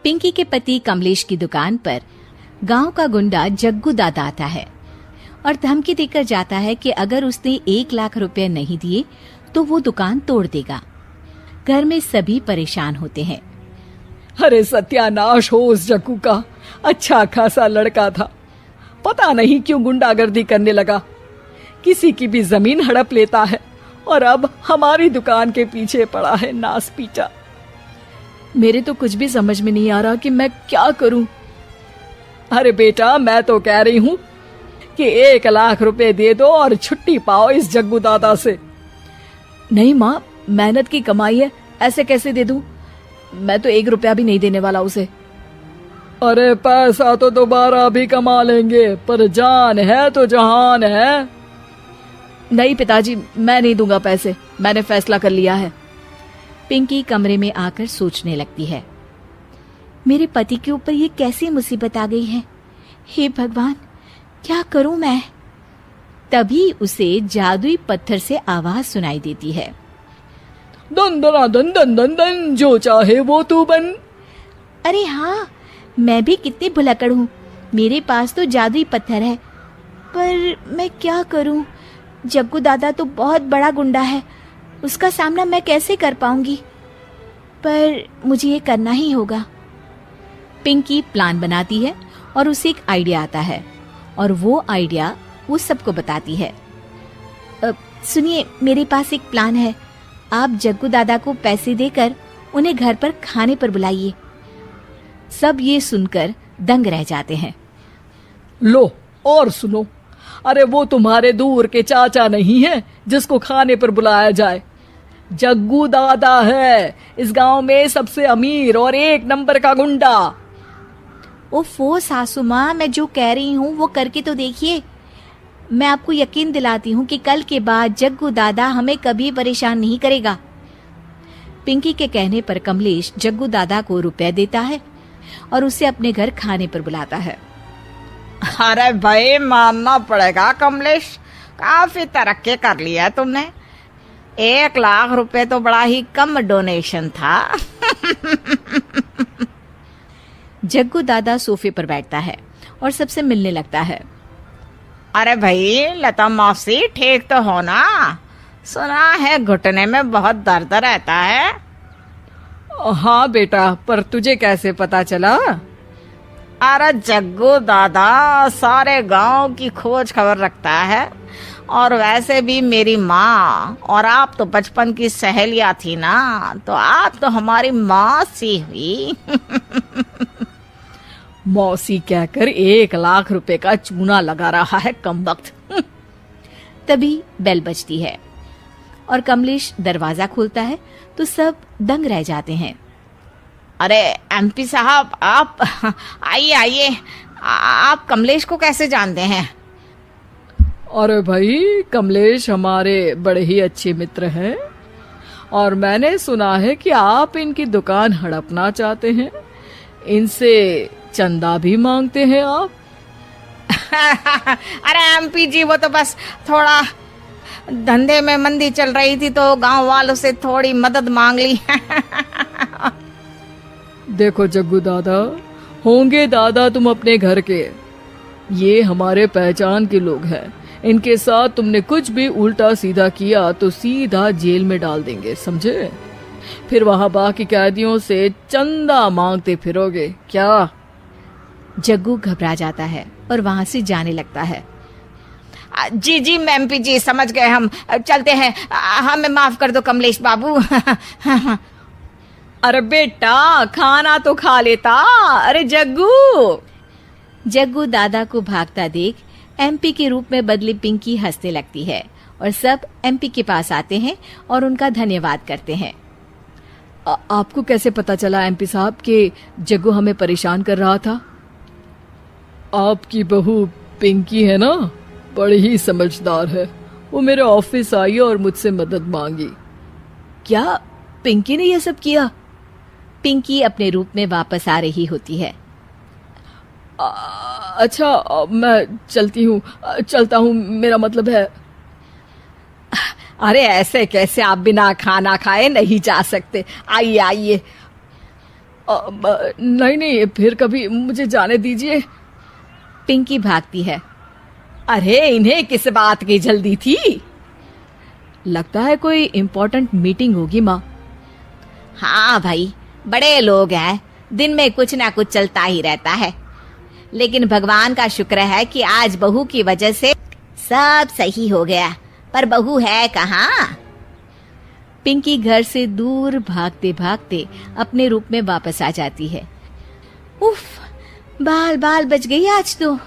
पिंकी के पति कमलेश की दुकान पर गांव का गुंडा जग्गू दादा आता है और धमकी देकर जाता है कि अगर उसने 1 लाख रुपए नहीं दिए तो वो दुकान तोड़ देगा। घर में सभी परेशान होते हैं। अरे सत्यानाश हो उस जग्गू का, अच्छा खासा लड़का था, पता नहीं क्यों गुंडागर्दी करने लगा, किसी की भी जमीन हड़प लेता है और अब हमारी दुकान के पीछे पड़ा है नास पीटा। मेरे तो कुछ भी समझ में नहीं आ रहा कि मैं क्या करूं। अरे बेटा, मैं तो कह रही हूं कि 1 लाख रुपए दे दो और छुट्टी पाओ इस जग्गू दादा से। नहीं माँ, मेहनत की कमाई है, ऐसे कैसे दे दूं? मैं तो 1 रुपया भी नहीं देने वाला उसे। अरे पैसा तो दोबारा भी कमा लेंगे, पर जान है तो जहान है। नहीं पिताजी, मैं नहीं दूंगा पैसे, मैंने फैसला कर लिया है। पिंकी कमरे में आकर सोचने लगती है, मेरे पति के ऊपर ये कैसी मुसीबत आ गई है। हे भगवान, क्या करूं मैं? तभी उसे जादुई पत्थर से आवाज सुनाई देती है, दन दना दन दन दन दन, जो चाहे वो तू बन। अरे हाँ, मैं भी कितनी भुलक्कड़ हूँ, मेरे पास तो जादुई पत्थर है, पर मैं क्या करूं? जग्गू दादा तो बहुत बड़ा गुंडा है, उसका सामना मैं कैसे कर पाऊंगी? पर मुझे ये करना ही होगा। पिंकी प्लान बनाती है और उसे एक आइडिया आता है और वो आइडिया वो सबको बताती है। सुनिए, मेरे पास एक प्लान है, आप जग्गू दादा को पैसे देकर उन्हें घर पर खाने पर बुलाइए। सब ये सुनकर दंग रह जाते हैं। लो और सुनो, अरे वो तुम्हारे दूर के चाचा नहीं है जिसको खाने पर बुलाया जाए, जग्गू दादा है, इस गांव में सबसे अमीर और 1 नंबर का गुंडा। ओफो सासू माँ, मैं जो कह रही हूँ वो करके तो देखिए। मैं आपको यकीन दिलाती हूँ कि कल के बाद जग्गू दादा हमें कभी परेशान नहीं करेगा। पिंकी के कहने पर कमलेश जग्गू दादा को रुपए देता है और उसे अपने घर खाने पर बुलाता है। अरे भाई, मानना पड़ेगा कमलेश, काफी तरक्की कर लिया है तुमने। 1 लाख रुपए तो बड़ा ही कम डोनेशन था। जग्गू दादा सोफे पर बैठता है और सबसे मिलने लगता है। अरे भाई, लता मौसी ठीक तो हो ना? सुना है घुटने में बहुत दर्द रहता है। हाँ बेटा, पर तुझे कैसे पता चला? अरे जग्गू दादा सारे गांव की खोज खबर रखता है, और वैसे भी मेरी माँ और आप तो बचपन की सहेलियां थी ना, तो आप तो हमारी मौसी हुई। मौसी कहकर 1 लाख रुपए का चूना लगा रहा है कमबख्त। तभी बेल बजती है और कमलेश दरवाजा खोलता है तो सब दंग रह जाते हैं। अरे एमपी साहब, आप आइए आइए, आप कमलेश को कैसे जानते हैं? अरे भाई, कमलेश हमारे बड़े ही अच्छे मित्र हैं और मैंने सुना है कि आप इनकी दुकान हड़पना चाहते हैं, इनसे चंदा भी मांगते हैं आप। अरे एमपी जी, वो तो बस थोड़ा धंधे में मंदी चल रही थी तो गांव वालों से थोड़ी मदद मांग ली। देखो जग्गू दादा, होंगे दादा तुम अपने घर के, ये हमारे पहचान के लोग हैं, इनके साथ तुमने कुछ भी उल्टा सीधा किया तो सीधा जेल में डाल देंगे, समझे? फिर वहां बाकी कैदियों से चंदा मांगते फिरोगे क्या? जग्गू घबरा जाता है और वहां से जाने लगता है। जी जी एमपी जी, समझ गए, हम चलते हैं, हमें माफ कर दो कमलेश बाबू। अरे बेटा, खाना तो खा लेता। अरे जग्गू। जग्गू दादा को भागता देख एमपी के रूप में बदली पिंकी हंसने लगती है और सब एमपी के पास आते हैं और उनका धन्यवाद करते हैं। आपको कैसे पता चला एमपी साहब कि जग्गू हमें परेशान कर रहा था? आपकी बहू पिंकी है ना, बड़ी ही समझदार है, वो मेरे ऑफिस आई और मुझसे मदद मांगी। क्या पिंकी ने यह सब किया? पिंकी अपने रूप में वापस आ रही होती है। अच्छा, मैं चलता हूँ, मेरा मतलब है। अरे ऐसे कैसे, आप बिना खाना खाए नहीं जा सकते, आइए आइए। नहीं नहीं, फिर कभी मुझे जाने दीजिए। पिंकी भागती है। अरे इन्हें किस बात की जल्दी थी? लगता है कोई इम्पोर्टेंट मीटिंग होगी माँ। हाँ भाई, बड़े लोग हैं, दिन में कुछ ना कुछ चलता ही रहता है। लेकिन भगवान का शुक्र है कि आज बहू की वजह से सब सही हो गया। पर बहू है कहाँ? पिंकी घर से दूर भागते भागते अपने रूप में वापस आ जाती है। उफ, बाल बाल बच गई आज तो।